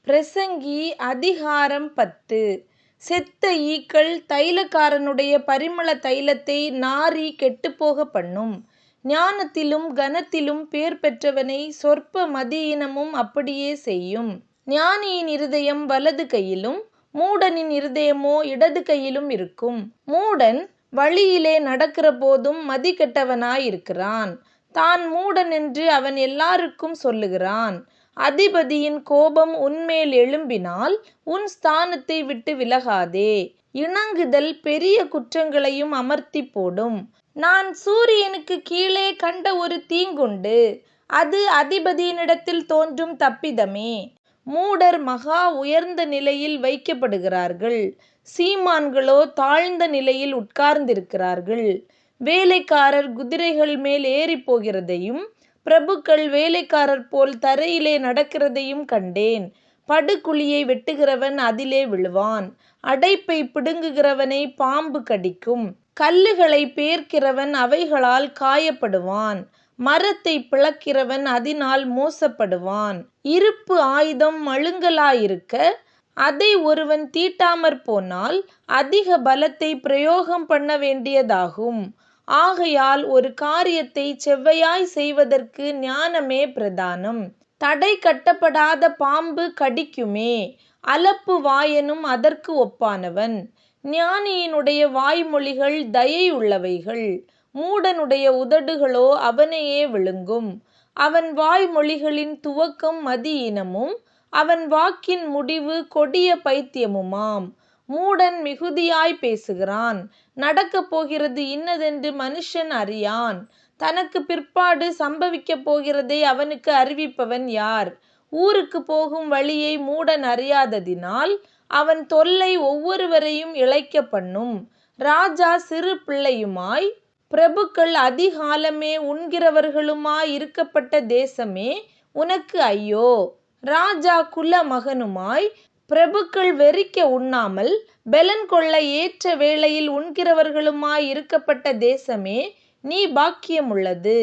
பிரசங்கி அதிகாரம் 10. செத்த ஈக்கள் தைலக்காரனுடைய பரிமள தைலத்தை நாறி கெட்டுப்போக பண்ணும். ஞானத்திலும் கனத்திலும் பேர் பெற்றவனை சொற்ப மதியீனமும் அப்படியே செய்யும். ஞானியின் இருதயம் வலது கையிலும் மூடனின் இருதயமோ இடது கையிலும் இருக்கும். மூடன் வழியிலே நடக்கிற போதும் மதிகெட்டவனாயிருக்கிறான். தான் மூடன் என்று அவன் எல்லாருக்கும் சொல்லுகிறான். அதிபதியின் கோபம் உன்மேல் எழும்பினால் உன் ஸ்தானத்தை விட்டு விலகாதே. இணங்குதல் பெரிய குற்றங்களையும் அமர்த்தி போடும். நான் சூரியனுக்கு கீழே கண்ட ஒரு தீங்குண்டு. அது அதிபதியினிடத்தில் தோன்றும் தப்பிதமே. மூடர் மகா உயர்ந்த நிலையில் வைக்கப்படுகிறார்கள். சீமான்களோ தாழ்ந்த நிலையில் உட்கார்ந்திருக்கிறார்கள். வேலைக்காரர் குதிரைகள் மேல் ஏறி போகிறதையும் பிரபுக்கள் வேலைக்காரர் போல் தரையிலே நடக்கிறதையும் கண்டேன். படுகுழியை வெட்டுகிறவன் அதிலே விழுவான். அடைப்பை பிடுங்குகிறவனை பாம்பு கடிக்கும். கல்லுகளை பேர்க்கிறவன் அவைகளால் காயப்படுவான். மரத்தை பிளக்கிறவன் அதனால் மோசப்படுவான். இருப்பு ஆயுதம் மழுங்கலாயிருக்க அதை ஒருவன் தீட்டாமற் போனால் அதிக பலத்தை பிரயோகம் பண்ண வேண்டியதாகும். ஆகையால் ஒரு காரியத்தை செவ்வையாய் செய்வதற்கு ஞானமே பிரதானம். தடை கட்டப்படாத பாம்பு கடிக்குமே. அலப்பு வாயனும் அதற்கு ஒப்பானவன். ஞானியினுடைய வாய்மொழிகள் தயையுள்ளவைகள். மூடனுடைய உதடுகளோ அவனையே விழுங்கும். அவன் வாய்மொழிகளின் துவக்கம் மதியீனமும் அவன் வாக்கின் முடிவு கொடிய பைத்தியமுமாம். மூடன் மிகுதியாய் பேசுகிறான். நடக்கப் போகிறது இன்னதென்று மனுஷன் அறியான். தனக்கு பிற்பாடு சம்பவிக்கப் போகிறதை அவனுக்கு அறிவிப்பவன் யார்? ஊருக்கு போகும் வழியை மூடன் அறியாததினால் அவன் தொல்லை ஒவ்வொருவரையும் இளைக்க பண்ணும். ராஜா சிறு பிள்ளையுமாய் பிரபுக்கள் அதிகாலமே உண்கிறவர்களுமாய் இருக்கப்பட்ட தேசமே உனக்கு ஐயோ. ராஜா குல மகனுமாய் பிரபுக்கள் வெறிக்க உண்ணாமல் பெலன் கொள்ள ஏற்ற வேளையில் உண்கிறவர்களுமாய் இருக்கப்பட்ட தேசமே நீ பாக்கியமுள்ளது.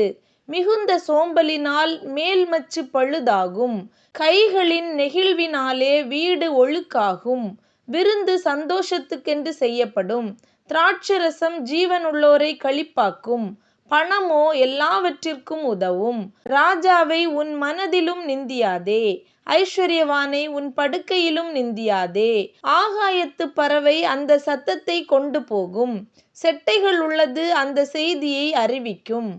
மிகுந்த சோம்பலினால் மேல்மச்சு பழுதாகும். கைகளின் நெகிழ்வினாலே வீடு ஒழுக்காகும். விருந்து சந்தோஷத்துக்கென்று செய்யப்படும். திராட்சரசம் ஜீவனுள்ளோரை களிப்பாக்கும். பணமோ எல்லாவற்றிற்கும் உதவும். ராஜாவை உன் மனதிலும் நிந்தியாதே. ஐஸ்வர்யவானை உன் படுக்கையிலும் நிந்தியாதே. ஆகாயத்து பறவை அந்த சத்தத்தை கொண்டு போகும். செட்டைகள் உள்ளது அந்த செய்தியை அறிவிக்கும்.